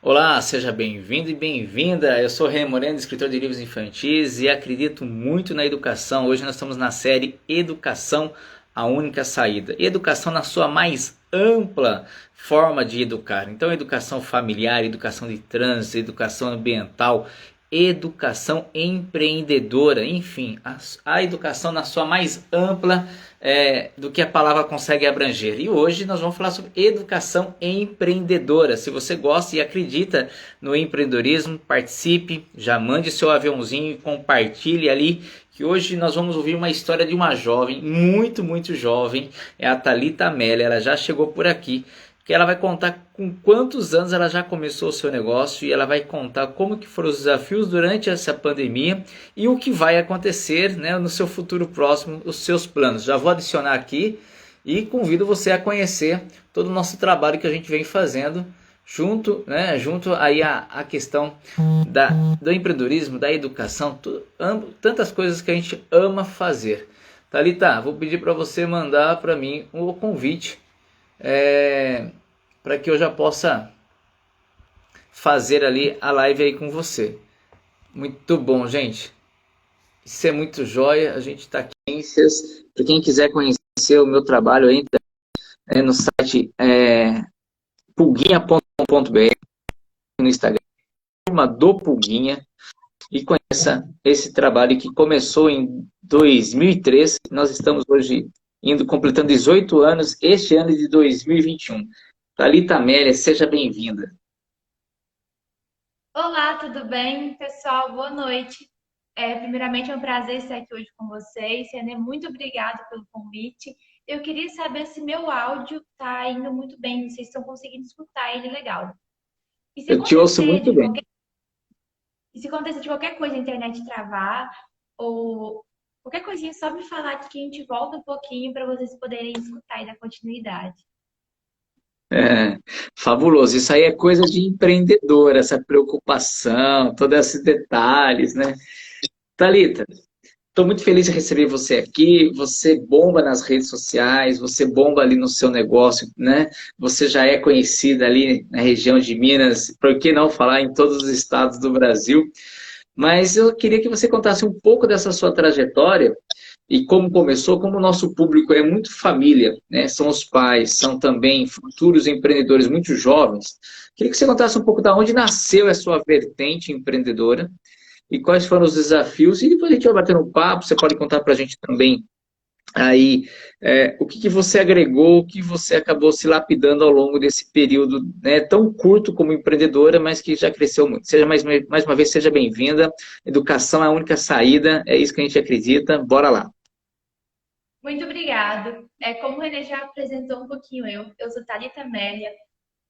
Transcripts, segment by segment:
Olá, seja bem-vindo e bem-vinda. Eu sou René Moreno, escritor de livros infantis e acredito muito na educação. Hoje nós estamos na série Educação, a única saída. Educação na sua mais ampla forma de educar. Então, educação familiar, educação de trânsito, educação ambiental, educação empreendedora, enfim, a educação na sua mais ampla do que a palavra consegue abranger. E hoje nós vamos falar sobre educação empreendedora. Se você gosta e acredita no empreendedorismo, participe, já mande seu aviãozinho e compartilhe ali, que hoje nós vamos ouvir uma história de uma jovem, muito jovem, é a Thalita Amélia. Ela já chegou por aqui, que ela vai contar com quantos anos ela já começou o seu negócio e ela vai contar como que foram os desafios durante essa pandemia e o que vai acontecer, né, no seu futuro próximo, os seus planos. Já vou adicionar aqui e convido você a conhecer todo o nosso trabalho que a gente vem fazendo junto aí a questão do empreendedorismo, da educação, tantas coisas que a gente ama fazer. Thalita, vou pedir para você mandar para mim o convite para que eu já possa fazer ali a live aí com você. Muito bom, gente. Isso é muito joia. A gente está aqui. Para quem quiser conhecer o meu trabalho, entra no site pulguinha.com.br, no Instagram, Turma do Pulguinha, e conheça esse trabalho que começou em 2003. Nós estamos hoje completando 18 anos, este ano de 2021. Thalita Amélia, seja bem-vinda. Olá, tudo bem, pessoal? Boa noite. Primeiramente, é um prazer estar aqui hoje com vocês. Renê, muito obrigada pelo convite. Eu queria saber se meu áudio está indo muito bem, vocês estão conseguindo escutar ele legal. E se Eu te ouço acontecer muito de bem. qualquer, e se acontecer de qualquer coisa, a internet travar ou qualquer coisinha, é só me falar aqui que a gente volta um pouquinho para vocês poderem escutar e dar continuidade. É, fabuloso. Isso aí é coisa de empreendedor, essa preocupação, todos esses detalhes, né? Thalita, estou muito feliz de receber você aqui. Você bomba nas redes sociais, você bomba ali no seu negócio, né? Você já é conhecida ali na região de Minas, por que não falar em todos os estados do Brasil? Mas eu queria que você contasse um pouco dessa sua trajetória e como começou, como o nosso público é muito família, né? São os pais, são também futuros empreendedores muito jovens. Queria que você contasse um pouco da onde nasceu a sua vertente empreendedora e quais foram os desafios. E depois a gente vai bater um papo, você pode contar para a gente também aí o que você agregou, o que você acabou se lapidando ao longo desse período, né, tão curto como empreendedora, mas que já cresceu muito. Seja mais uma vez, seja bem-vinda. Educação é a única saída, é isso que a gente acredita. Bora lá. Muito obrigado. Como o Renê já apresentou um pouquinho eu sou Thalita Amélia,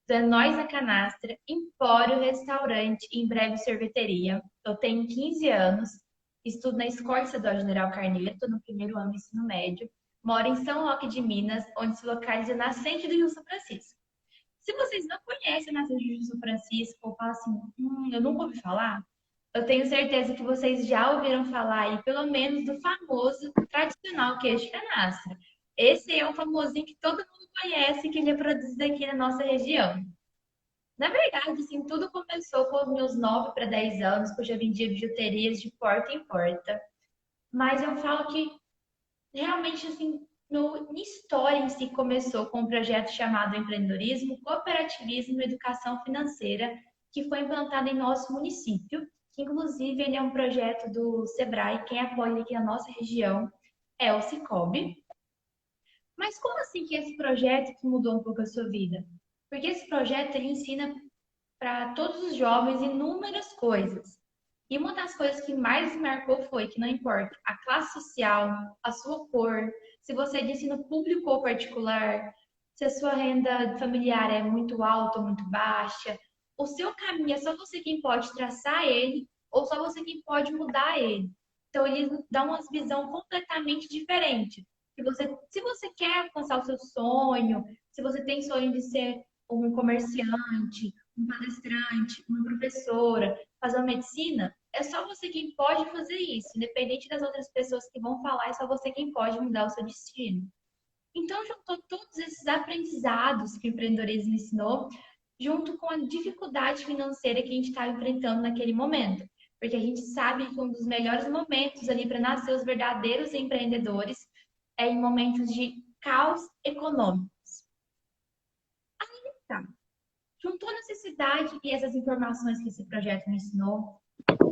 da Nós na Canastra, Empório Restaurante e em breve sorveteria. Eu tenho 15 anos, estudo na Escola Estadual General Carneiro, no primeiro ano do ensino médio. Moro em São Roque de Minas, onde se localiza a nascente do Rio São Francisco. Se vocês não conhecem a nascente do Rio São Francisco, ou falam assim, eu nunca ouvi falar, eu tenho certeza que vocês já ouviram falar aí, pelo menos, do famoso, tradicional queijo de canastra. Esse é o famosinho que todo mundo conhece, que ele é produzido aqui na nossa região. Na verdade, assim, tudo começou com os meus 9 para 10 anos, que eu já vendia bijuterias de porta em porta. Mas eu falo que realmente, assim, minha história em si começou com um projeto chamado Empreendedorismo, Cooperativismo e Educação Financeira, que foi implantado em nosso município, que inclusive ele é um projeto do Sebrae, quem apoia aqui na nossa região é o Cicobi. Mas como assim que esse projeto que mudou um pouco a sua vida? Porque esse projeto ele ensina para todos os jovens inúmeras coisas. E uma das coisas que mais me marcou foi que não importa a classe social, a sua cor, se você é de ensino público ou particular, se a sua renda familiar é muito alta ou muito baixa, o seu caminho é só você quem pode traçar ele ou só você quem pode mudar ele. Então eles dão uma visão completamente diferente. Se você quer alcançar o seu sonho, se você tem sonho de ser um comerciante, um palestrante, uma professora, fazer uma medicina, é só você quem pode fazer isso. Independente das outras pessoas que vão falar, é só você quem pode mudar o seu destino. Então, juntou todos esses aprendizados que o empreendedorismo ensinou junto com a dificuldade financeira que a gente estava enfrentando naquele momento. Porque a gente sabe que um dos melhores momentos ali para nascer os verdadeiros empreendedores é em momentos de caos econômico. Tá. Juntou a necessidade e essas informações que esse projeto me ensinou,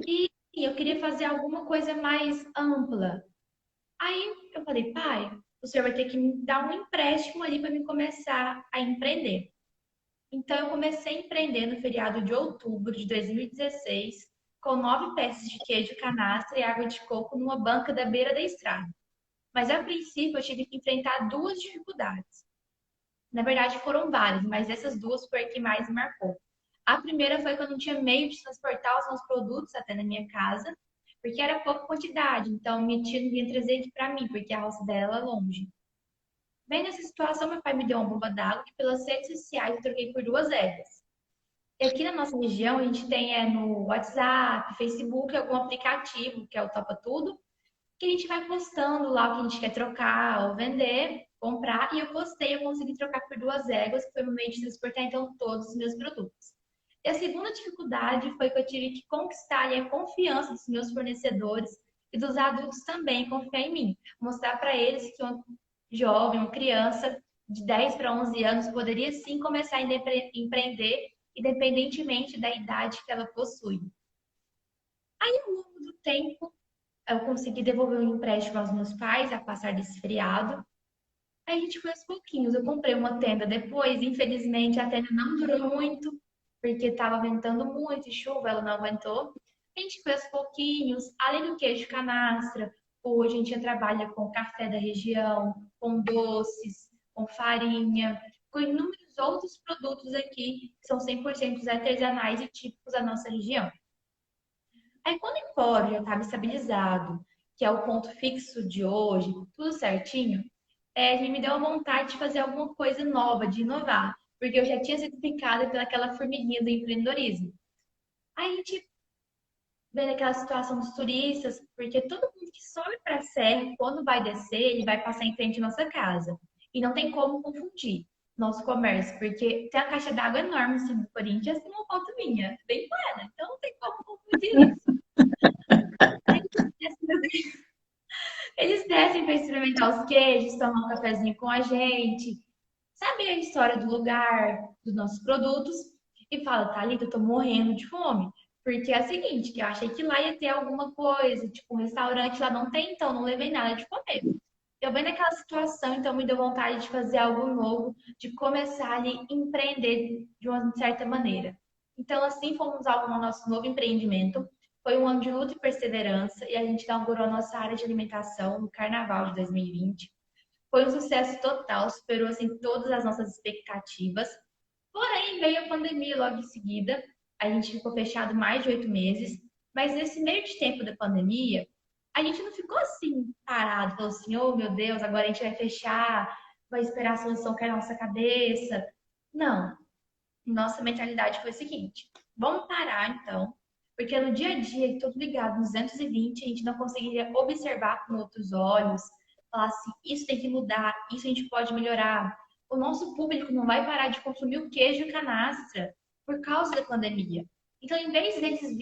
e eu queria fazer alguma coisa mais ampla. Aí eu falei, pai, o senhor vai ter que me dar um empréstimo ali para me começar a empreender. Então eu comecei a empreender no feriado de outubro de 2016, com 9 peças de queijo canastra e água de coco numa banca da beira da estrada. Mas a princípio eu tive que enfrentar duas dificuldades. Na verdade, foram várias, mas essas duas foi a que mais me marcou. A primeira foi que eu não tinha meio de transportar os meus produtos até na minha casa, porque era pouca quantidade. Então, minha tia não vinha trazer aqui para mim, porque a roça dela é longe. Bem nessa situação, meu pai me deu uma bomba d'água que pelas redes sociais eu troquei por duas éguas. E aqui na nossa região, a gente tem no WhatsApp, Facebook, algum aplicativo, que é o Topa Tudo, que a gente vai postando lá o que a gente quer trocar ou vender, comprar, e eu postei, eu consegui trocar por duas éguas, que foi o meio de transportar então todos os meus produtos. E a segunda dificuldade foi que eu tive que conquistar a confiança dos meus fornecedores e dos adultos também confiar em mim, mostrar para eles que uma jovem, uma criança de 10 para 11 anos poderia sim começar a empreender, independentemente da idade que ela possui. Aí, ao longo do tempo, eu consegui devolver o empréstimo aos meus pais a passar desse feriado. Aí a gente foi aos pouquinhos. Eu comprei uma tenda depois, infelizmente a tenda não durou muito, porque estava ventando muito, chuva, ela não aguentou. A gente foi aos pouquinhos, além do queijo canastra, hoje a gente trabalha com café da região, com doces, com farinha, com inúmeros outros produtos aqui que são 100% artesanais e típicos da nossa região. Aí quando o Empório já estava estabilizado, que é o ponto fixo de hoje, tudo certinho, a gente me deu a vontade de fazer alguma coisa nova, de inovar, porque eu já tinha sido picada pelaquela formiguinha do empreendedorismo. Aí a gente vê aquela situação dos turistas, porque todo mundo que sobe para a serra, quando vai descer, ele vai passar em frente à nossa casa. E não tem como confundir nosso comércio, porque tem a caixa d'água enorme assim, do Corinthians e uma foto minha, bem plena. Então não tem como confundir isso. Eles descem para experimentar os queijos, tomar um cafezinho com a gente, saber a história do lugar, dos nossos produtos, e fala, Thalita, eu tô morrendo de fome. Porque é o seguinte, que eu achei que lá ia ter alguma coisa, tipo um restaurante lá não tem, então não levei nada de comer. Eu vendo aquela situação, então me deu vontade de fazer algo novo, de começar ali a empreender de uma certa maneira. Então, assim, fomos ao nosso novo empreendimento. Foi um ano de luta e perseverança e a gente inaugurou a nossa área de alimentação no Carnaval de 2020. Foi um sucesso total, superou assim todas as nossas expectativas. Porém, veio a pandemia logo em seguida. A gente ficou fechado mais de 8 meses. Mas nesse meio de tempo da pandemia, a gente não ficou assim parado, falou assim, oh meu Deus, agora a gente vai fechar, vai esperar a solução cair na nossa cabeça. Não. Nossa mentalidade foi a seguinte: vamos parar então, porque no dia a dia, tudo ligado nos 220, a gente não conseguiria observar com outros olhos, falar assim, isso tem que mudar, isso a gente pode melhorar. O nosso público não vai parar de consumir o queijo canastra por causa da pandemia. Então, em vez deles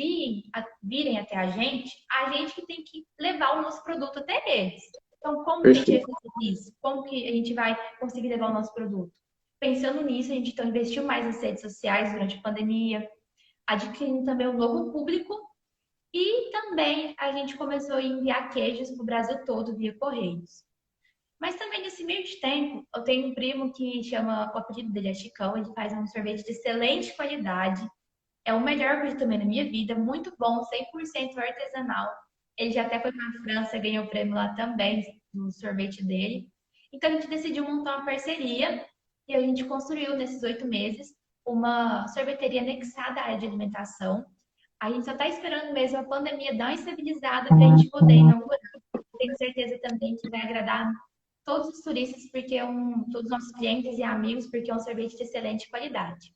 virem até a gente que tem que levar o nosso produto até eles. Então, como que a gente vai fazer isso? Como que a gente vai conseguir levar o nosso produto? Pensando nisso, a gente então investiu mais nas redes sociais durante a pandemia, adquirindo também um novo público e também a gente começou a enviar queijos para o Brasil todo via Correios. Mas também nesse meio de tempo, eu tenho um primo que chama, o apelido dele é Chicão, ele faz um sorvete de excelente qualidade. É o melhor que eu tomei na minha vida, muito bom, 100% artesanal. Ele já até foi para a França, ganhou o prêmio lá também do sorvete dele. Então a gente decidiu montar uma parceria e a gente construiu nesses 8 meses uma sorveteria anexada à área de alimentação. A gente só está esperando mesmo a pandemia dar uma estabilizada para a gente poder inaugurar. Tenho certeza também que vai agradar todos os turistas, porque todos os nossos clientes e amigos, porque é um sorvete de excelente qualidade.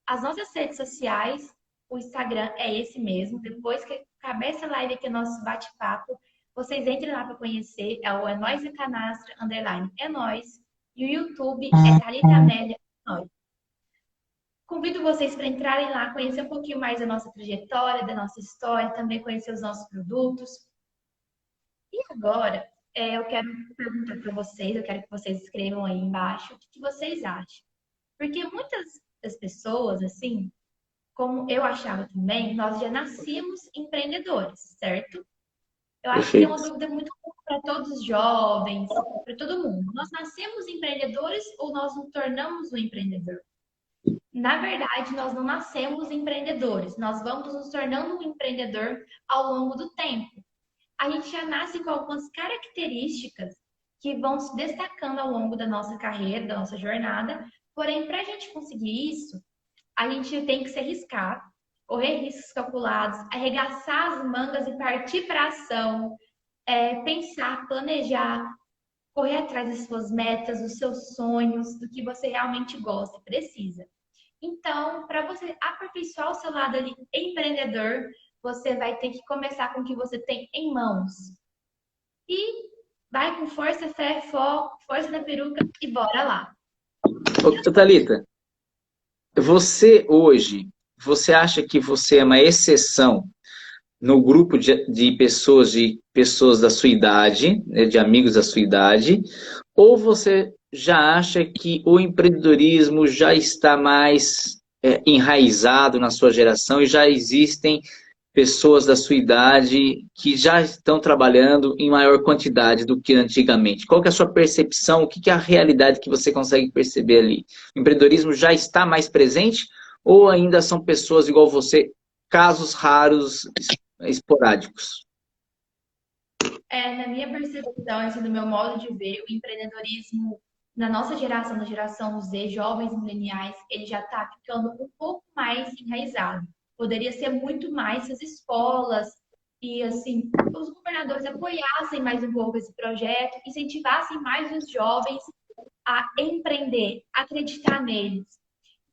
As nossas redes sociais, o Instagram é esse mesmo. Depois que acabar essa live aqui, nosso bate-papo, vocês entrem lá para conhecer. É o É Nóis e Canastra, underline é Nóis. E o YouTube é Thalita Amélia é Nóis. Convido vocês para entrarem lá, conhecer um pouquinho mais da nossa trajetória, da nossa história, também conhecer os nossos produtos. E agora, eu quero perguntar para vocês, eu quero que vocês escrevam aí embaixo o que vocês acham. Porque muitas das pessoas, assim, como eu achava também, nós já nascemos empreendedores, certo? Eu acho que tem uma Perfeito. dúvida muito comum para todos os jovens, para todo mundo. Nós nascemos empreendedores ou nós nos tornamos um empreendedor? Na verdade, nós não nascemos empreendedores, nós vamos nos tornando um empreendedor ao longo do tempo. A gente já nasce com algumas características que vão se destacando ao longo da nossa carreira, da nossa jornada. Porém, para a gente conseguir isso, a gente tem que se arriscar, correr riscos calculados, arregaçar as mangas e partir para a ação, pensar, planejar, correr atrás das suas metas, dos seus sonhos, do que você realmente gosta e precisa. Então, para você aperfeiçoar o seu lado ali empreendedor, você vai ter que começar com o que você tem em mãos. E vai com força, fé, foco, força na peruca e bora lá. Ô, Thalita, você hoje, você acha que você é uma exceção no grupo de pessoas da sua idade, né, de amigos da sua idade, ou você já acha que o empreendedorismo já está mais enraizado na sua geração e já existem pessoas da sua idade que já estão trabalhando em maior quantidade do que antigamente? Qual que é a sua percepção? O que que é a realidade que você consegue perceber ali? O empreendedorismo já está mais presente ou ainda são pessoas igual você, casos raros, esporádicos? Na minha percepção, assim, do meu modo de ver, o empreendedorismo na nossa geração, na geração Z, jovens mileniais, ele já está ficando um pouco mais enraizado. Poderia ser muito mais se as escolas e, assim, os governadores apoiassem mais um pouco esse projeto, incentivassem mais os jovens a empreender, acreditar neles.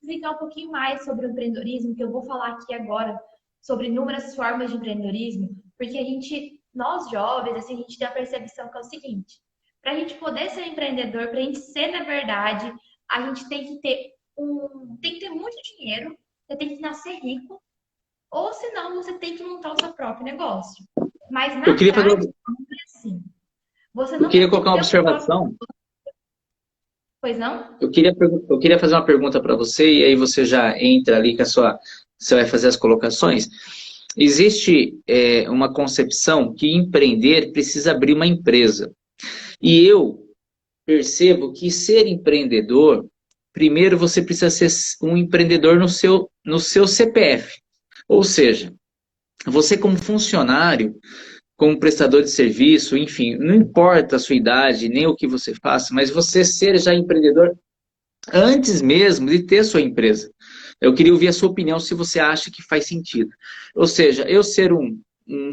Explicar um pouquinho mais sobre o empreendedorismo, que eu vou falar aqui agora sobre inúmeras formas de empreendedorismo, porque nós jovens, assim, a gente tem a percepção que é o seguinte: para a gente poder ser empreendedor, para a gente ser, na verdade, a gente tem que ter muito dinheiro, você tem que nascer rico, ou senão você tem que montar o seu próprio negócio. Mas Eu na queria fazer, prática, não é assim. Você eu não queria vai ter colocar que uma ter o seu próprio. observação. Pois não? Eu queria fazer uma pergunta para você e aí você já entra ali com a sua, você vai fazer as colocações. Existe uma concepção que empreender precisa abrir uma empresa. E eu percebo que ser empreendedor, primeiro você precisa ser um empreendedor no seu CPF. Ou seja, você como funcionário, como prestador de serviço, enfim, não importa a sua idade, nem o que você faça, mas você ser já empreendedor antes mesmo de ter sua empresa. Eu queria ouvir a sua opinião se você acha que faz sentido. Ou seja, eu ser um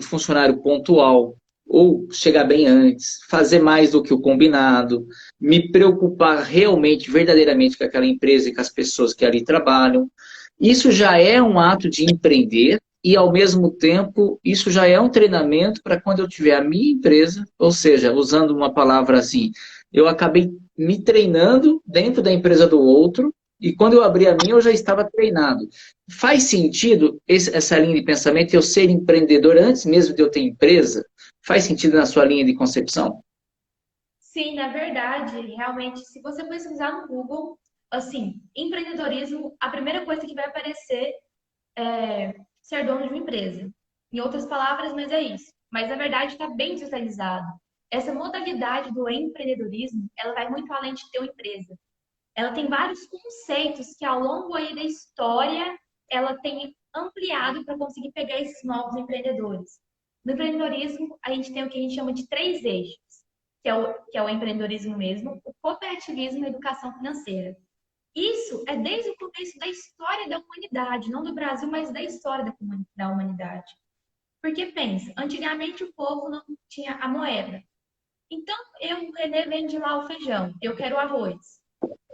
funcionário pontual, ou chegar bem antes, fazer mais do que o combinado, me preocupar realmente, verdadeiramente com aquela empresa e com as pessoas que ali trabalham. Isso já é um ato de empreender e, ao mesmo tempo, isso já é um treinamento para quando eu tiver a minha empresa, ou seja, usando uma palavra assim, eu acabei me treinando dentro da empresa do outro e quando eu abri a minha eu já estava treinado. Faz sentido essa linha de pensamento, eu ser empreendedor antes mesmo de eu ter empresa? Faz sentido na sua linha de concepção? Sim, na verdade, realmente, se você pesquisar no Google, assim, empreendedorismo, a primeira coisa que vai aparecer é ser dono de uma empresa. Em outras palavras, mas é isso. Mas na verdade está bem descentralizado. Essa modalidade do empreendedorismo, ela vai muito além de ter uma empresa. Ela tem vários conceitos que ao longo aí da história ela tem ampliado para conseguir pegar esses novos empreendedores. No empreendedorismo, a gente tem o que a gente chama de três eixos, que é o empreendedorismo mesmo, o cooperativismo e a educação financeira. Isso é desde o começo da história da humanidade, não do Brasil, mas da história da humanidade. Porque pensa, antigamente o povo não tinha a moeda. Então, o Renê vende lá o feijão, eu quero arroz.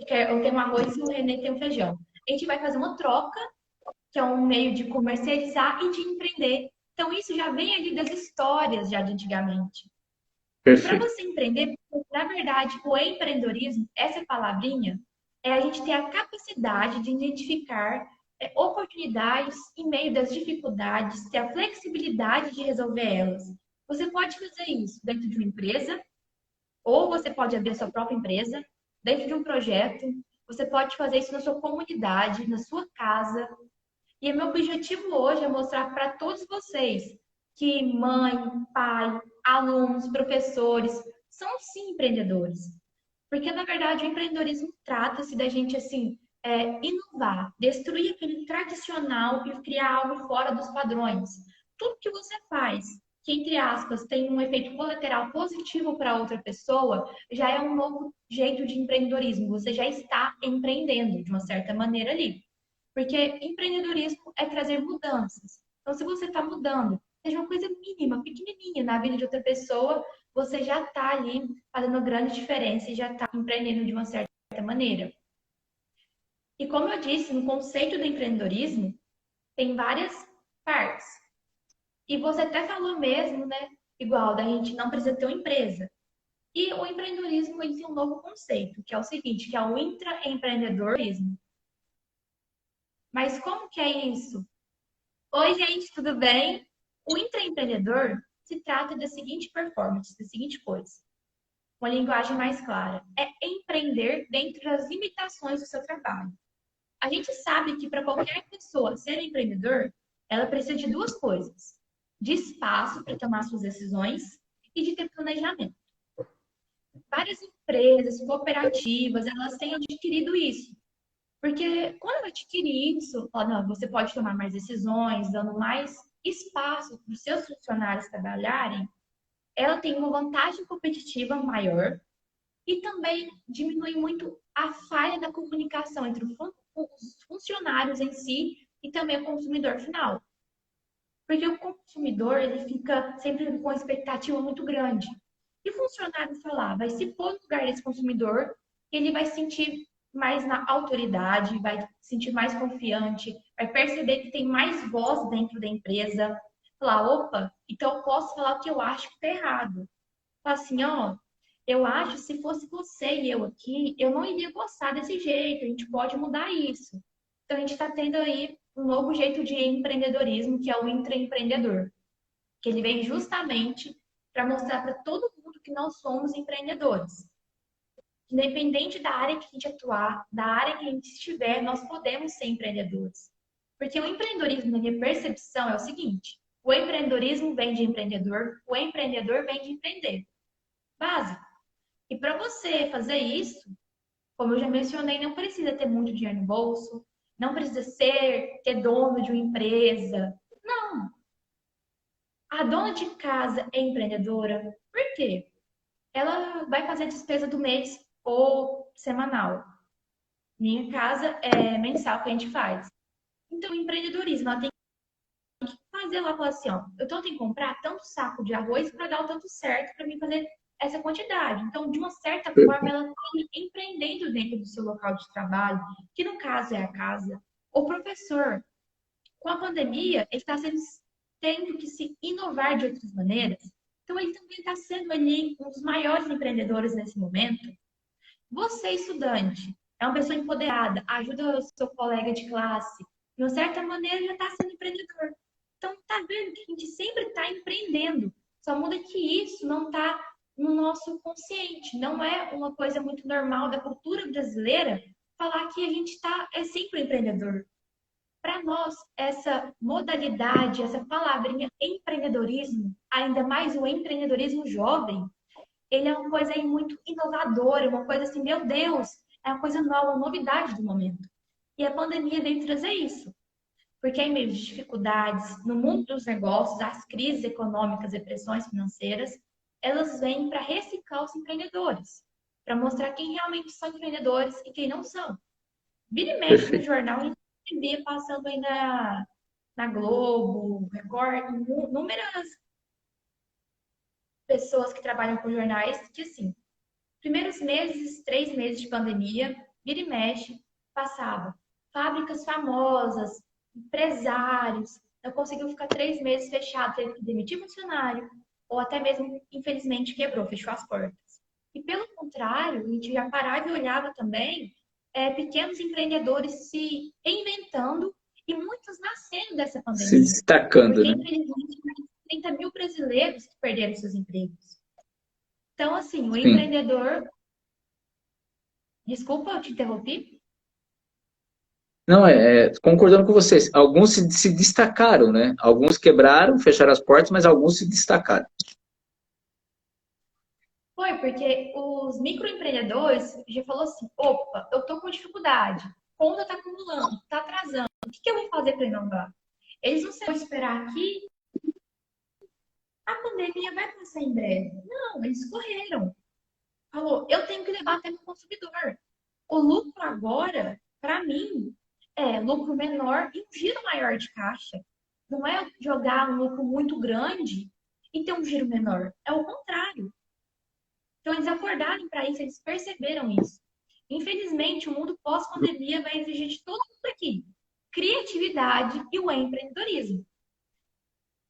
Eu tenho arroz e o Renê tem o feijão. A gente vai fazer uma troca, que é um meio de comercializar e de empreender. Então, isso já vem ali das histórias já de antigamente. E para Perfeito. você empreender, na verdade, o empreendedorismo, essa palavrinha, é a gente ter a capacidade de identificar oportunidades em meio das dificuldades, ter a flexibilidade de resolver elas. Você pode fazer isso dentro de uma empresa, ou você pode abrir a sua própria empresa, dentro de um projeto, você pode fazer isso na sua comunidade, na sua casa. E o meu objetivo hoje é mostrar para todos vocês que mãe, pai, alunos, professores são sim empreendedores. Porque, na verdade, o empreendedorismo trata-se da gente, assim, inovar, destruir aquele tradicional e criar algo fora dos padrões. Tudo que você faz, que, entre aspas, tem um efeito colateral positivo para outra pessoa, já é um novo jeito de empreendedorismo. Você já está empreendendo, de uma certa maneira ali. Porque empreendedorismo é trazer mudanças. Então, se você está mudando, seja uma coisa mínima, pequenininha na vida de outra pessoa, você já está ali fazendo grande diferença e já está empreendendo de uma certa maneira. E como eu disse, no conceito do empreendedorismo, tem várias partes. E você até falou mesmo, né? Igual, da gente não precisa ter uma empresa. E o empreendedorismo ele tem um novo conceito, que é o seguinte, que é o intraempreendedorismo. Mas como que é isso? Oi, gente, tudo bem? O intraempreendedor se trata da seguinte performance, da seguinte coisa. Uma linguagem mais clara. É empreender dentro das limitações do seu trabalho. A gente sabe que para qualquer pessoa ser empreendedor, ela precisa de duas coisas: de espaço para tomar suas decisões e de ter planejamento. Várias empresas, cooperativas, elas têm adquirido isso. Porque quando ela adquire isso, não, você pode tomar mais decisões, dando mais espaço para os seus funcionários trabalharem, ela tem uma vantagem competitiva maior e também diminui muito a falha da comunicação entre os funcionários em si e também o consumidor final. Porque o consumidor ele fica sempre com uma expectativa muito grande. E o funcionário falar, vai se pôr no lugar desse consumidor, ele vai se sentir mais na autoridade, vai se sentir mais confiante, vai perceber que tem mais voz dentro da empresa. Falar, opa, então eu posso falar o que eu acho que está errado. Falar assim, ó, eu acho que se fosse você e eu aqui, eu não iria gostar desse jeito, a gente pode mudar isso. Então a gente está tendo aí um novo jeito de empreendedorismo, que é o intraempreendedor, que ele vem justamente para mostrar para todo mundo que nós somos empreendedores. Independente da área que a gente atuar, da área que a gente estiver, nós podemos ser empreendedores. Porque o empreendedorismo, na minha percepção, é o seguinte: o empreendedorismo vem de empreendedor, o empreendedor vem de empreender. Básico. E para você fazer isso, como eu já mencionei, não precisa ter muito dinheiro no bolso, não precisa ter dono de uma empresa. Não. A dona de casa é empreendedora. Por quê? Ela vai fazer a despesa do mês ou semanal. Minha casa é mensal que a gente faz. Então, o empreendedorismo, ela tem que fazer lá, falar assim, ó, eu tenho que comprar tanto saco de arroz para dar o tanto certo para mim fazer essa quantidade. Então, de uma certa forma, ela está empreendendo dentro do seu local de trabalho, que no caso é a casa. O professor, com a pandemia, ele está tendo que se inovar de outras maneiras. Então, ele também está sendo ali um dos maiores empreendedores nesse momento. Você, estudante, é uma pessoa empoderada, ajuda o seu colega de classe, de uma certa maneira já está sendo empreendedor. Então, tá vendo que a gente sempre está empreendendo. Só muda que isso não está no nosso consciente. Não é uma coisa muito normal da cultura brasileira falar que a gente é sempre empreendedor. Para nós, essa modalidade, essa palavrinha empreendedorismo, ainda mais o empreendedorismo jovem, ele é uma coisa aí muito inovadora, uma coisa assim, meu Deus, é uma coisa nova, uma novidade do momento. E a pandemia veio trazer isso. Porque em meio de dificuldades no mundo dos negócios, as crises econômicas e pressões financeiras, elas vêm para reciclar os empreendedores, para mostrar quem realmente são empreendedores e quem não são. Vira e mexe no jornal, a gente vê passando aí na Globo, Record, inúmeras pessoas que trabalham com jornais, que assim, primeiros meses, 3 meses de pandemia, vira e mexe, passava. Fábricas famosas, empresários, não conseguiu ficar 3 meses fechado, teve que demitir funcionário, ou até mesmo, infelizmente, quebrou, fechou as portas. E pelo contrário, a gente já parava e olhava também pequenos empreendedores se reinventando e muitos nascendo dessa Se pandemia. destacando, Porque, né? infelizmente, mais de 30 mil brasileiros que perderam seus empregos. Então, assim, o Sim. empreendedor. Desculpa, eu te interrompi? Não, concordando com vocês, alguns se destacaram, né? Alguns quebraram, fecharam as portas, mas alguns se destacaram. Foi, porque os microempreendedores já falou assim: opa, eu tô com dificuldade, conta tá acumulando, tá atrasando, o que eu vou fazer para inovar? Eles não vão esperar aqui, a pandemia vai passar em breve. Não, eles correram. Falou, eu tenho que levar até o consumidor. O lucro agora, para mim, é lucro menor e um giro maior de caixa. Não é jogar um lucro muito grande e ter um giro menor. É o contrário. Então, eles acordaram para isso, eles perceberam isso. Infelizmente, o mundo pós-pandemia vai exigir de todo mundo aqui criatividade e o empreendedorismo.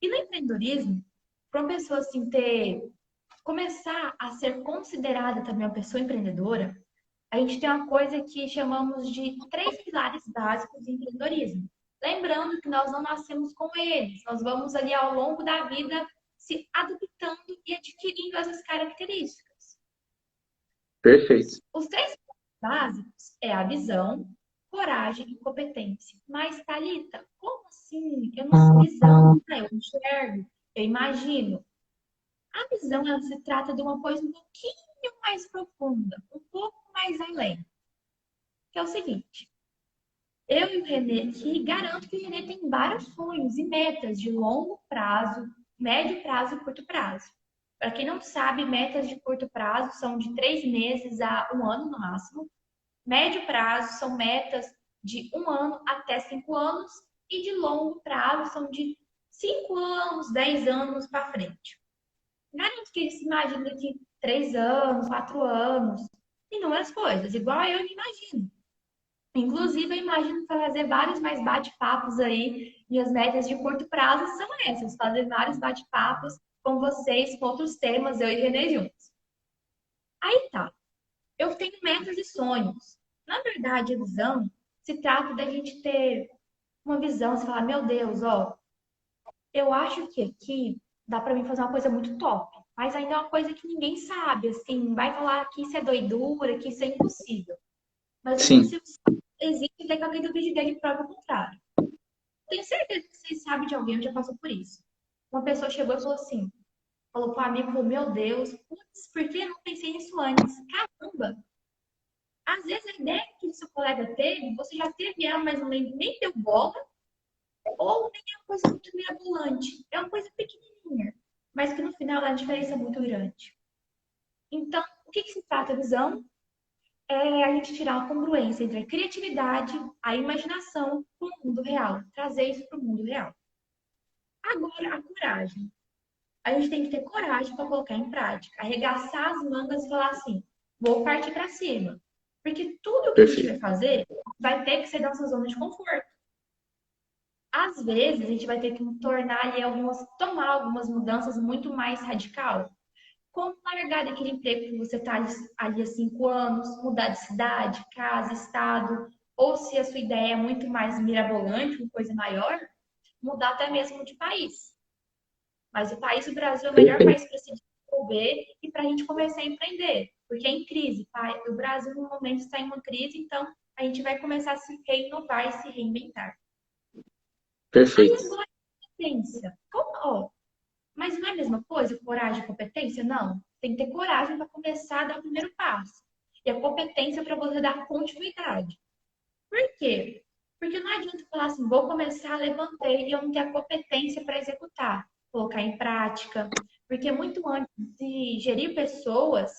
E no empreendedorismo, para uma pessoa assim começar a ser considerada também uma pessoa empreendedora, a gente tem uma coisa que chamamos de 3 pilares básicos de empreendedorismo. Lembrando que nós não nascemos com eles, nós vamos ali ao longo da vida se adaptando e adquirindo essas características. Perfeito. Os 3 pontos básicos é a visão, coragem e competência. Mas, Thalita, como assim? Eu não sou visão, né? Eu enxergo, eu imagino. A visão, ela se trata de uma coisa um pouquinho mais profunda, um pouco mais além. Que é o seguinte, eu e o Renê aqui garanto que o Renê tem vários sonhos e metas de longo prazo, médio prazo e curto prazo. Para quem não sabe, metas de curto prazo são de 3 meses a um ano no máximo. Médio prazo são metas de 1 ano até 5 anos. E de longo prazo são de 5 anos, 10 anos para frente. Garanto que ele se imagina daqui 3 anos, 4 anos, inúmeras coisas, igual eu me imagino. Inclusive, eu imagino fazer vários mais bate-papos aí. Minhas metas de curto prazo são essas: fazer vários bate-papos com vocês, com outros temas, eu e Renê juntos. Aí tá, eu tenho metas e sonhos. Na verdade, a visão se trata da gente ter uma visão, você falar, meu Deus, ó, eu acho que aqui dá pra mim fazer uma coisa muito top, mas ainda é uma coisa que ninguém sabe, assim, vai falar que isso é doidura, que isso é impossível. Mas o Sim. impossível existe até que alguém do vídeo dele prova o contrário. Tenho certeza que vocês sabem de alguém que já passou por isso. Uma pessoa chegou e falou assim, falou para o amigo, falou, meu Deus, putz, por que eu não pensei nisso antes? Caramba! Às vezes a ideia que o seu colega teve, você já teve ela, mas nem deu bola, ou nem é uma coisa muito mirabolante. É uma coisa pequenininha, mas que no final a diferença é muito grande. Então, o que se trata a visão? É a gente tirar a congruência entre a criatividade, a imaginação com o mundo real, trazer isso para o mundo real. Agora, a coragem. A gente tem que ter coragem para colocar em prática, arregaçar as mangas e falar assim: vou partir para cima. Porque tudo o que a gente Perfeito. vai fazer vai ter que ser da nossa zona de conforto. Às vezes, a gente vai ter que tornar ali tomar algumas mudanças muito mais radical. Como largar daquele emprego que você está ali há 5 anos, mudar de cidade, casa, estado, ou se a sua ideia é muito mais mirabolante, uma coisa maior, mudar até mesmo de país. Mas o Brasil, é o melhor Perfeito. país para se desenvolver e para a gente começar a empreender, porque é em crise. O Brasil, no momento, está em uma crise, então a gente vai começar a se renovar e se reinventar. Aí Perfeito. agora, competência. Como, mas não é a mesma coisa, coragem e competência? Não. Tem que ter coragem para começar a dar o primeiro passo. E a competência para você dar continuidade. Por quê? Porque não adianta falar assim, vou começar, levantei e eu não ter a competência para executar, colocar em prática. Porque muito antes de gerir pessoas,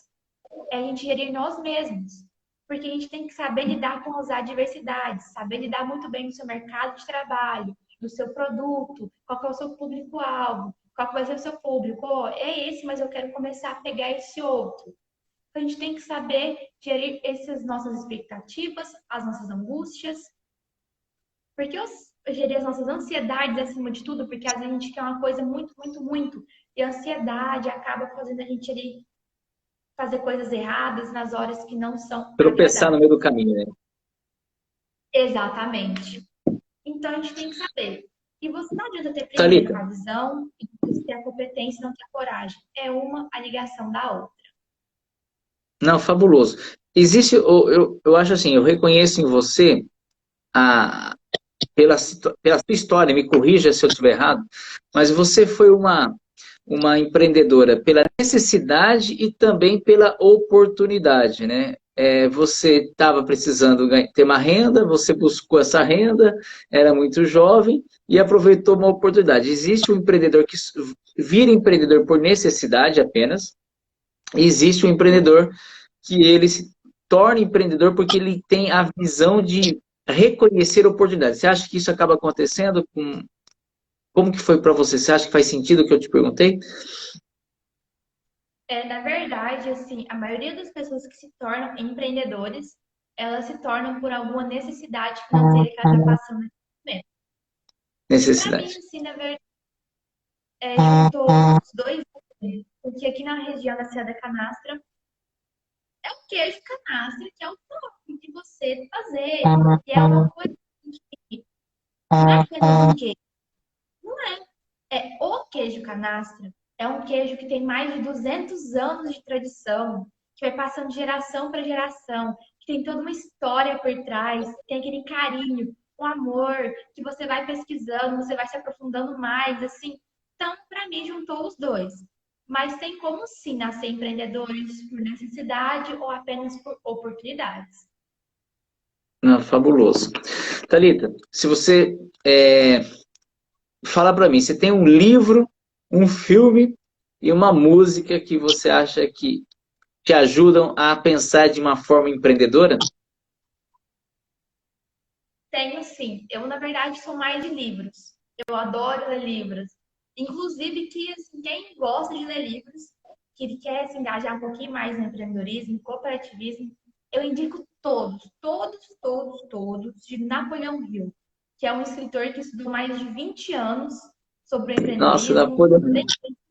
é a gente gerir nós mesmos. Porque a gente tem que saber lidar com as adversidades, saber lidar muito bem no seu mercado de trabalho, no seu produto, qual que é o seu público-alvo, qual que vai ser o seu público. Oh, é esse, mas eu quero começar a pegar esse outro. Então, a gente tem que saber gerir essas nossas expectativas, as nossas angústias, porque gerir as nossas ansiedades acima de tudo, porque às vezes a gente quer uma coisa muito, muito, muito, e a ansiedade acaba fazendo a gente ali fazer coisas erradas nas horas que não são Tropeçar no agradáveis. meio do caminho, né? Exatamente. Então a gente tem que saber. E você não adianta ter primeiro Thalita, a visão e depois ter a competência e não ter a coragem. É uma a ligação da outra. não, fabuloso. Existe, eu acho assim, eu reconheço em você a, pela sua história, me corrija se eu estiver errado, mas você foi uma empreendedora pela necessidade e também pela oportunidade, né? Você estava precisando ter uma renda, você buscou essa renda, era muito jovem e aproveitou uma oportunidade. Existe um empreendedor que vira empreendedor por necessidade apenas, e existe um empreendedor que ele se torna empreendedor porque ele tem a visão de reconhecer oportunidades. Você acha que isso acaba acontecendo com... Como que foi para você? Você acha que faz sentido o que eu te perguntei? Na verdade, assim, a maioria das pessoas que se tornam empreendedores, elas se tornam por alguma necessidade financeira que ela está passando nesse momento. E para mim, Necessidade. assim, na verdade, juntou os dois, porque aqui na região da Serra da Canastra é o queijo canastra, que é o top de você fazer. E é uma coisa que não é apenas um queijo. Não é. É o queijo canastra. É um queijo que tem mais de 200 anos de tradição, que vai passando de geração para geração, que tem toda uma história por trás, tem aquele carinho, o amor, que você vai pesquisando, você vai se aprofundando mais, assim. Então, para mim, juntou os dois. Mas tem como sim nascer empreendedores por necessidade ou apenas por oportunidades. Não, fabuloso. Thalita, se você fala para mim, você tem um livro, um filme e uma música que você acha que te ajudam a pensar de uma forma empreendedora? Tenho sim. Eu, na verdade, sou mais de livros. Eu adoro ler livros. Inclusive, que assim, quem gosta de ler livros, que quer se engajar um pouquinho mais no empreendedorismo, cooperativismo, eu indico todos, de Napoleão Hill, que é um escritor que estudou mais de 20 anos sobre o Nossa, empreendedorismo. Napoleão,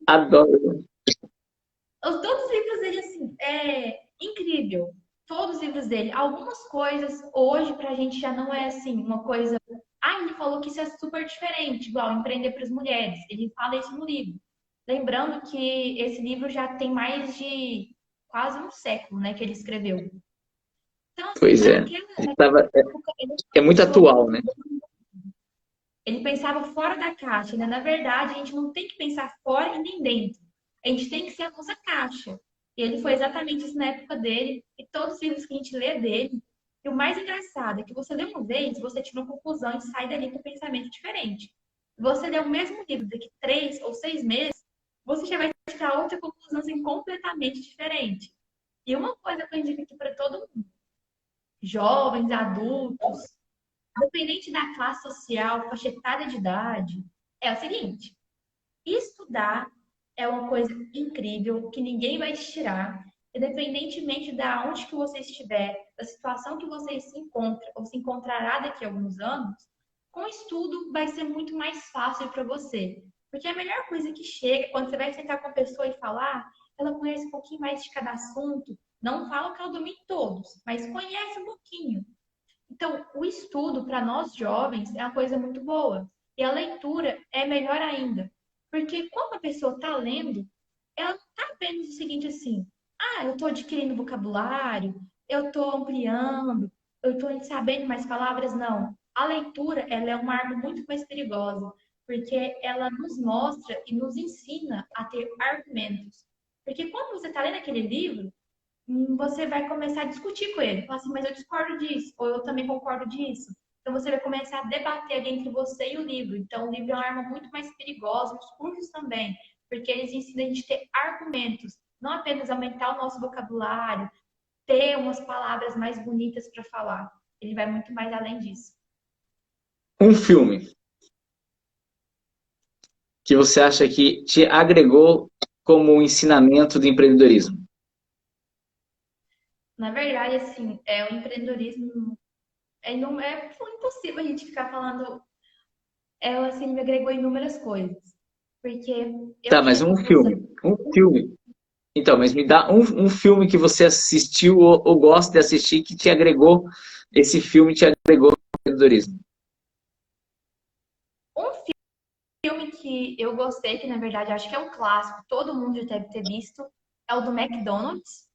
adoro. Todos os livros dele, assim, é incrível. Todos os livros dele. Algumas coisas hoje pra gente já não é assim, uma coisa. Ah, ele falou que isso é super diferente, igual empreender para as mulheres. Ele fala isso no livro. Lembrando que esse livro já tem mais de quase um século, né, que ele escreveu. Então, assim, Pois é. naquela época, ele É muito atual, né? ele pensava fora da caixa, né? Na verdade, a gente não tem que pensar fora e nem dentro. A gente tem que ser a nossa caixa. E ele foi exatamente isso na época dele. E todos os livros que a gente lê dele. E o mais engraçado é que você lê uma vez, você tira uma conclusão e sai dali com um pensamento diferente. Você lê o mesmo livro daqui 3 ou 6 meses, você já vai tirar outra conclusão assim, completamente diferente. E uma coisa que eu indico aqui para todo mundo, jovens, adultos, independente da classe social, faixa etária de idade, é o seguinte: estudar é uma coisa incrível que ninguém vai te tirar, independentemente da onde que você estiver, da situação que você se encontra ou se encontrará daqui a alguns anos, com estudo vai ser muito mais fácil para você. Porque a melhor coisa que chega quando você vai sentar com a pessoa e falar, ela conhece um pouquinho mais de cada assunto. Não fala que ela domine todos, mas conhece um pouquinho. Então, o estudo para nós jovens é uma coisa muito boa. E a leitura é melhor ainda. Porque quando a pessoa está lendo, ela não está apenas o seguinte assim: ah, eu estou adquirindo vocabulário, eu estou ampliando, eu estou sabendo mais palavras. Não. A leitura, ela é uma arma muito mais perigosa, porque ela nos mostra e nos ensina a ter argumentos. Porque quando você está lendo aquele livro, você vai começar a discutir com ele. Falar assim, mas eu discordo disso, ou eu também concordo disso. Então você vai começar a debater ali entre você e o livro. Então o livro é uma arma muito mais perigosa, os cursos também, porque eles ensinam a gente a ter argumentos, não apenas aumentar o nosso vocabulário, ter umas palavras mais bonitas para falar. Ele vai muito mais além disso. Um filme que você acha que te agregou como um ensinamento do empreendedorismo? Na verdade, assim, o empreendedorismo é impossível a gente ficar falando. Ela assim me agregou inúmeras coisas. Porque eu Tá, mas tive um impulsão. filme. Um filme. Então, mas me dá um filme que você assistiu ou gosta de assistir que te agregou, esse filme te agregou empreendedorismo? Um filme que eu gostei, que na verdade acho que é um clássico, todo mundo já deve ter visto, é o do McDonald's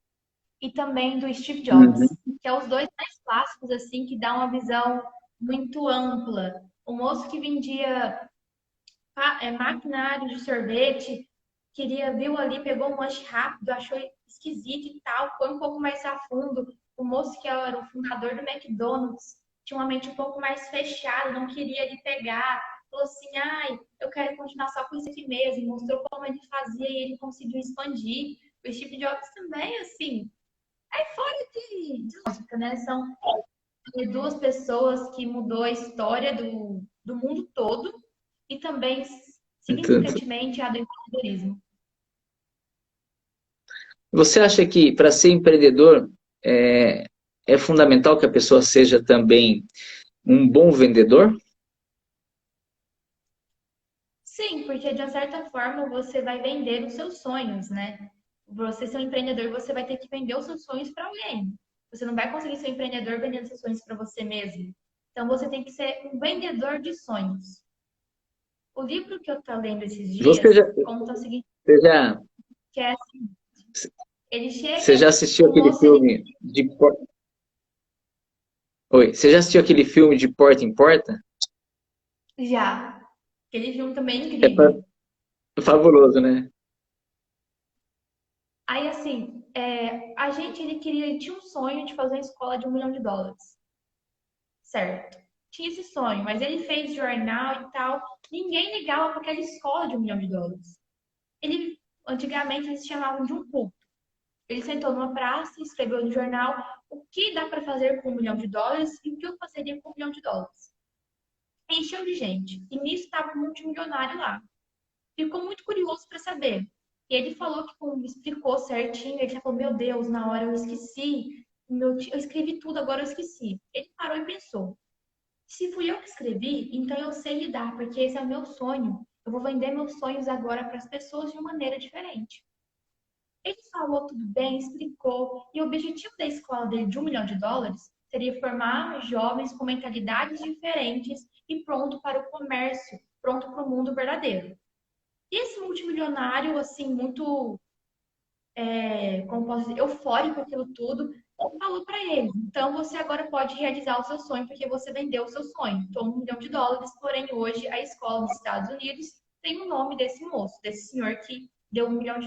e também do Steve Jobs, Uhum. que é os dois mais clássicos, assim, que dá uma visão muito ampla. O moço que vendia maquinário de sorvete, viu ali, pegou um lanche rápido, achou esquisito e tal, foi um pouco mais a fundo. O moço que era o fundador do McDonald's tinha uma mente um pouco mais fechada, não queria ele pegar, falou assim, ai, eu quero continuar só com isso aqui mesmo, mostrou como ele fazia e ele conseguiu expandir. O Steve Jobs também, assim, é fora de lógica, né? São duas pessoas que mudou a história do mundo todo e também Entendo. significantemente a do empreendedorismo. Você acha que para ser empreendedor é, é fundamental que a pessoa seja também um bom vendedor? Sim, porque de uma certa forma você vai vender os seus sonhos, né? Você ser um empreendedor, você vai ter que vender os seus sonhos para alguém. Você não vai conseguir ser um empreendedor vendendo seus sonhos para você mesmo. Então você tem que ser um vendedor de sonhos. O livro que eu estou lendo esses Você dias já, conta o seguinte, você já, que é assim, ele você chega, já assistiu o aquele moço ele filme de... Oi, você já assistiu aquele filme de porta em porta? já, aquele filme também é É incrível. fabuloso, né? Aí, assim, a gente, ele tinha um sonho de fazer uma escola de US$ 1 milhão, certo? Tinha esse sonho, mas ele fez jornal e tal, ninguém ligava para aquela escola de US$ 1 milhão. Ele, antigamente, eles chamavam de um culto. Ele sentou numa praça e escreveu no jornal o que dá para fazer com US$ 1 milhão e o que eu fazeria com US$ 1 milhão. Encheu de gente. E nisso estava um multimilionário lá. Ficou muito curioso para saber. E ele falou que, quando explicou certinho, ele já falou: Meu Deus, na hora eu esqueci, eu escrevi tudo, agora eu esqueci. Ele parou e pensou: Se fui eu que escrevi, então eu sei lidar, porque esse é o meu sonho. Eu vou vender meus sonhos agora para as pessoas de uma maneira diferente. Ele falou tudo bem, explicou, e o objetivo da escola dele de US$ 1 milhão seria formar jovens com mentalidades diferentes e pronto para o comércio, pronto para o mundo verdadeiro. E esse multimilionário, assim, muito, como posso dizer, eufórico com aquilo tudo, falou para ele: então você agora pode realizar o seu sonho, porque você vendeu o seu sonho. Então, US$ 1 milhão, porém hoje a escola dos Estados Unidos tem o nome desse moço, desse senhor que deu US$ 1 milhão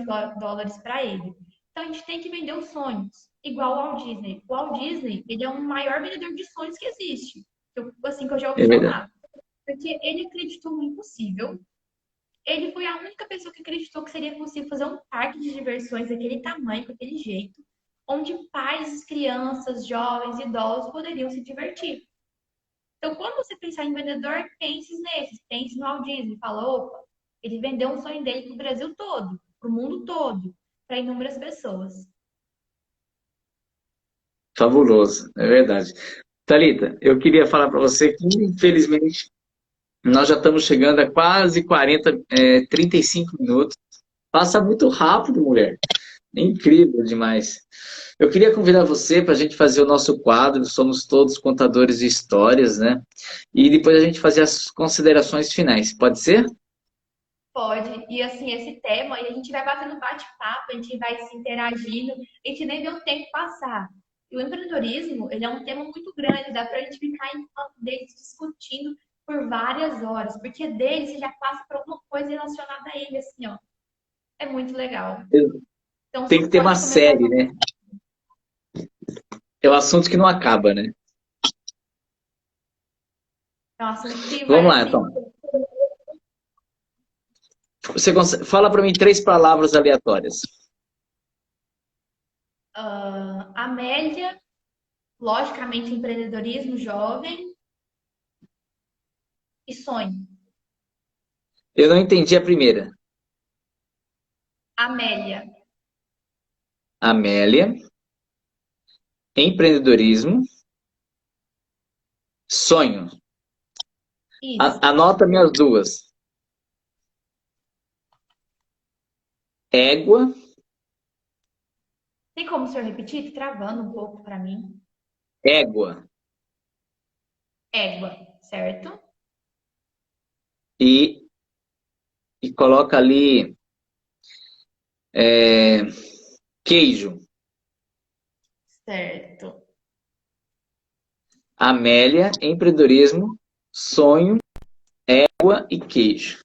para ele. Então a gente tem que vender os sonhos, igual o Walt Disney. O Walt Disney, ele é o maior vendedor de sonhos que existe, assim que eu já ouvi É verdade. falar. Porque ele acreditou no impossível, ele foi a única pessoa que acreditou que seria possível fazer um parque de diversões daquele tamanho, com aquele jeito, onde pais, crianças, jovens, idosos poderiam se divertir. Então, quando você pensar em vendedor, pense nesses, pense no Walt Disney. Fala, opa, ele vendeu um sonho dele para o Brasil todo, para o mundo todo, para inúmeras pessoas. Fabuloso, é verdade. Thalita, eu queria falar para você que, infelizmente, nós já estamos chegando a quase 35 minutos. Passa muito rápido, mulher. É incrível demais. Eu queria convidar você para a gente fazer o nosso quadro, somos todos contadores de histórias, né? E depois a gente fazer as considerações finais. Pode ser? Pode. E assim, esse tema, e a gente vai batendo bate-papo, a gente vai se interagindo, a gente nem vê o tempo passar. E o empreendedorismo, ele é um tema muito grande, dá pra gente ficar em volta deles discutindo por várias horas, porque dele você já passa por alguma coisa relacionada a ele, assim, ó. É muito legal. Então Tem você que ter uma pode começar série, falando. né? É um assunto que não acaba, né? É um assunto que vai Vamos lá, assim. então. Fala para mim três palavras aleatórias. Amélia, logicamente, empreendedorismo jovem e sonho. Eu não entendi a primeira. Amélia, Amélia, empreendedorismo, sonho. isso. Anota minhas duas. Égua, Tem como o senhor repetir? Tá travando um pouco para mim. égua. Égua, certo? E, e coloca ali é, queijo. Certo. Amélia, empreendedorismo, sonho, água e queijo.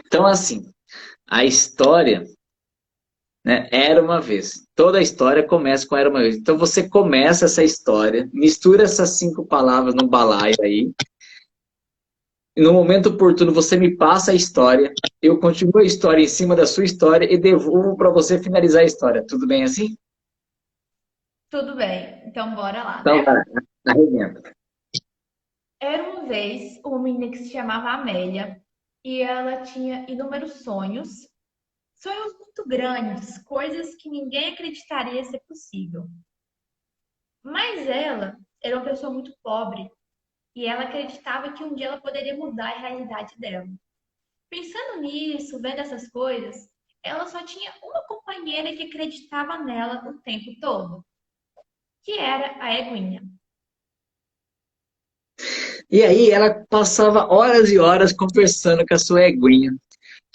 Então, assim, a história, né, era uma vez. Toda a história começa com era uma vez. Então, você começa essa história, mistura essas 5 palavras no balaio aí, e no momento oportuno você me passa a história, eu continuo a história em cima da sua história e devolvo para você finalizar a história. Tudo bem assim? Tudo bem. Então, bora lá, Então, né? vai, arrebenta. Era uma vez uma menina que se chamava Amélia e ela tinha inúmeros sonhos, sonhos muito grandes, coisas que ninguém acreditaria ser possível. Mas ela era uma pessoa muito pobre e ela acreditava que um dia ela poderia mudar a realidade dela. Pensando nisso, vendo essas coisas, ela só tinha uma companheira que acreditava nela o tempo todo, que era a Eguinha. E aí ela passava horas e horas conversando com a sua eguinha,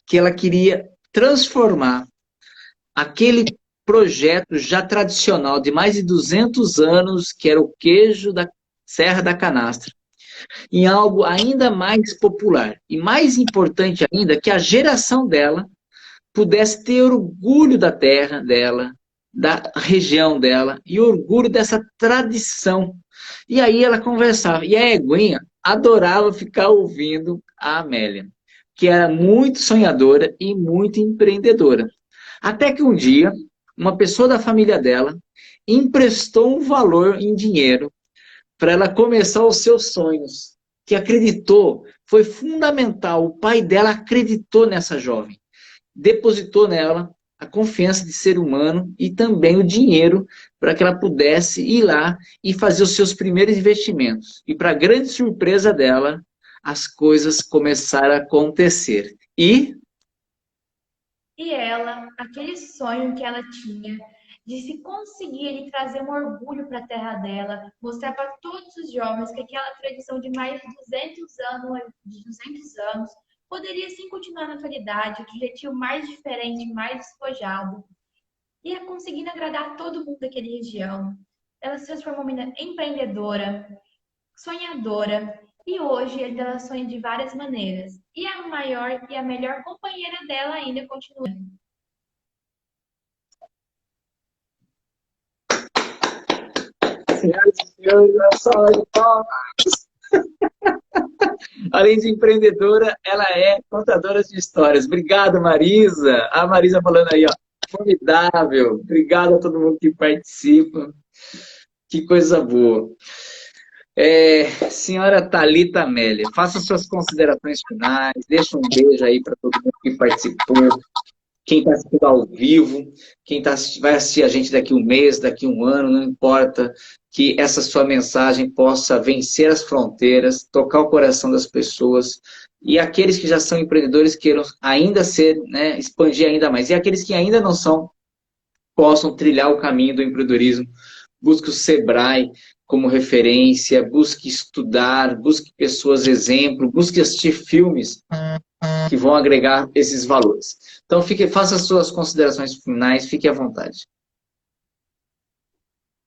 que ela queria transformar aquele projeto já tradicional de mais de 200 anos, que era o queijo da Serra da Canastra, em algo ainda mais popular. E mais importante ainda, que a geração dela pudesse ter orgulho da terra dela, da região dela e orgulho dessa tradição. E aí ela conversava. E a Eguinha adorava ficar ouvindo a Amélia, que era muito sonhadora e muito empreendedora. Até que um dia, uma pessoa da família dela emprestou um valor em dinheiro para ela começar os seus sonhos, que acreditou, foi fundamental. O pai dela acreditou nessa jovem, depositou nela a confiança de ser humano e também o dinheiro para que ela pudesse ir lá e fazer os seus primeiros investimentos. E para grande surpresa dela, as coisas começaram a acontecer. E E ela, aquele sonho que ela tinha de se conseguir ele trazer um orgulho para a terra dela, mostrar para todos os jovens que aquela tradição de mais de 200 anos poderia sim continuar na atualidade, de um jeitinho mais diferente, mais despojado. Ia conseguindo agradar todo mundo daquela região. Ela se transformou em uma empreendedora, sonhadora, e hoje ela sonha de várias maneiras. E a maior e a melhor companheira dela ainda continua. senhoras e senhores, a sala de palmas. Além de empreendedora, ela é contadora de histórias. Obrigado, Marisa. A Marisa falando aí, ó, formidável. Obrigado a todo mundo que participa. Que coisa boa. Senhora Thalita Amélia, faça suas considerações finais, deixa um beijo aí para todo mundo que participou, quem está assistindo ao vivo, quem vai assistir a gente daqui um mês, daqui um ano, não importa, que essa sua mensagem possa vencer as fronteiras, tocar o coração das pessoas, e aqueles que já são empreendedores queiram ainda ser, né, expandir ainda mais, e aqueles que ainda não são, possam trilhar o caminho do empreendedorismo. Busque o Sebrae como referência, busque estudar, busque pessoas exemplo, busque assistir filmes que vão agregar esses valores. Então, faça as suas considerações finais, fique à vontade.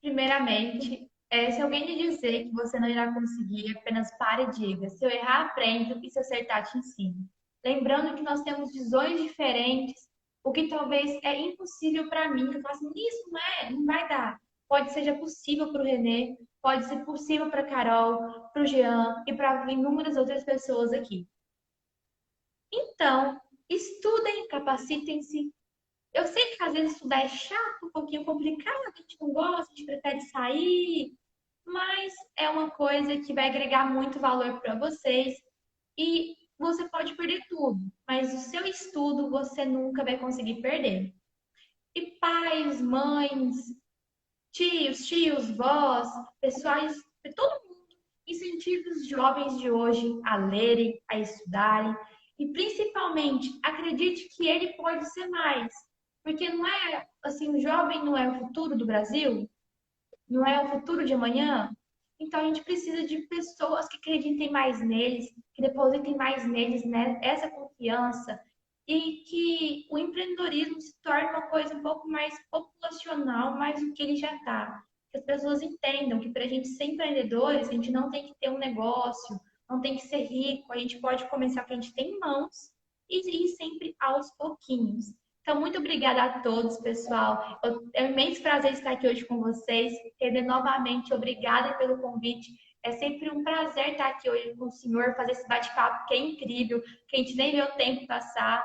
Primeiramente, se alguém lhe dizer que você não irá conseguir, apenas pare e diga: se eu errar, aprendo, e se acertar, te ensino. Lembrando que nós temos visões diferentes, o que talvez é impossível para mim, eu falo assim, isso não é, não vai dar. Pode ser possível para o Renê, pode ser possível para a Carol, para o Jean e para inúmeras outras pessoas aqui. Então, estudem, capacitem-se. Eu sei que às vezes estudar é chato, um pouquinho complicado, a gente não gosta, a gente prefere sair, mas é uma coisa que vai agregar muito valor para vocês e você pode perder tudo, mas o seu estudo você nunca vai conseguir perder. E pais, mães, tios, vós, pessoais, todo mundo incentive os jovens de hoje a lerem, a estudarem e principalmente acredite que ele pode ser mais. Porque não é assim, o jovem não é o futuro do Brasil? não é o futuro de amanhã? Então a gente precisa de pessoas que acreditem mais neles, que depositem mais neles, né, essa confiança e que o empreendedorismo se torne uma coisa um pouco mais populacional, mais do que ele já está. Que as pessoas entendam que para a gente ser empreendedores, a gente não tem que ter um negócio, não tem que ser rico, a gente pode começar com o que a gente tem em mãos e ir sempre aos pouquinhos. Então, muito obrigada a todos, pessoal. É um imenso prazer estar aqui hoje com vocês. Rede, novamente, obrigada pelo convite. É sempre um prazer estar aqui hoje com o senhor, fazer esse bate-papo que é incrível, que a gente nem vê o tempo passar.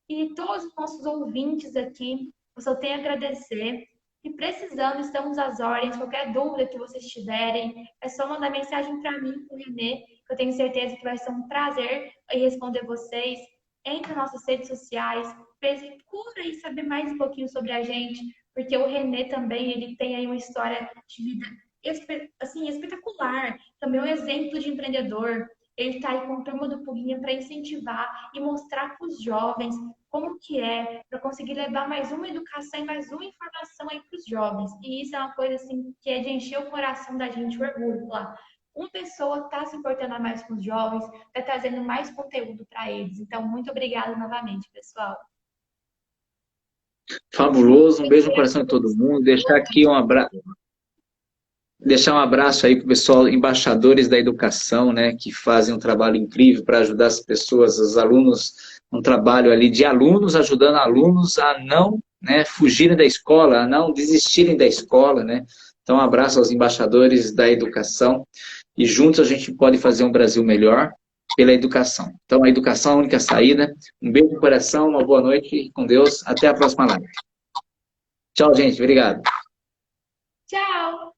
E todos os nossos ouvintes aqui, eu só tenho a agradecer. E precisando, estamos às ordens. Qualquer dúvida que vocês tiverem, é só mandar mensagem para mim, para o Renê, que eu tenho certeza que vai ser um prazer responder vocês. Entre nas nossas redes sociais, procura aí saber mais um pouquinho sobre a gente, porque o Renê também, ele tem aí uma história de vida assim, espetacular. Também é um exemplo de empreendedor. Ele está aí com a turma do Puguinha para incentivar e mostrar para os jovens como que é, para conseguir levar mais uma educação e mais uma informação aí para os jovens. E isso é uma coisa assim que é de encher o coração da gente, o orgulho lá. Uma pessoa está se importando mais com os jovens, está trazendo mais conteúdo para eles. Então, muito obrigada novamente, pessoal. Fabuloso, um beijo no coração de todo mundo. Deixar um abraço aí para o pessoal, embaixadores da educação, né, que fazem um trabalho incrível para ajudar as pessoas, os alunos, um trabalho ali de alunos, ajudando alunos a não, né, fugirem da escola, a não desistirem da escola, né. Então, um abraço aos embaixadores da educação e juntos a gente pode fazer um Brasil melhor pela educação. Então, a educação é a única saída. Um beijo no coração, uma boa noite com Deus. Até a próxima live. Tchau, gente. Obrigado. Tchau!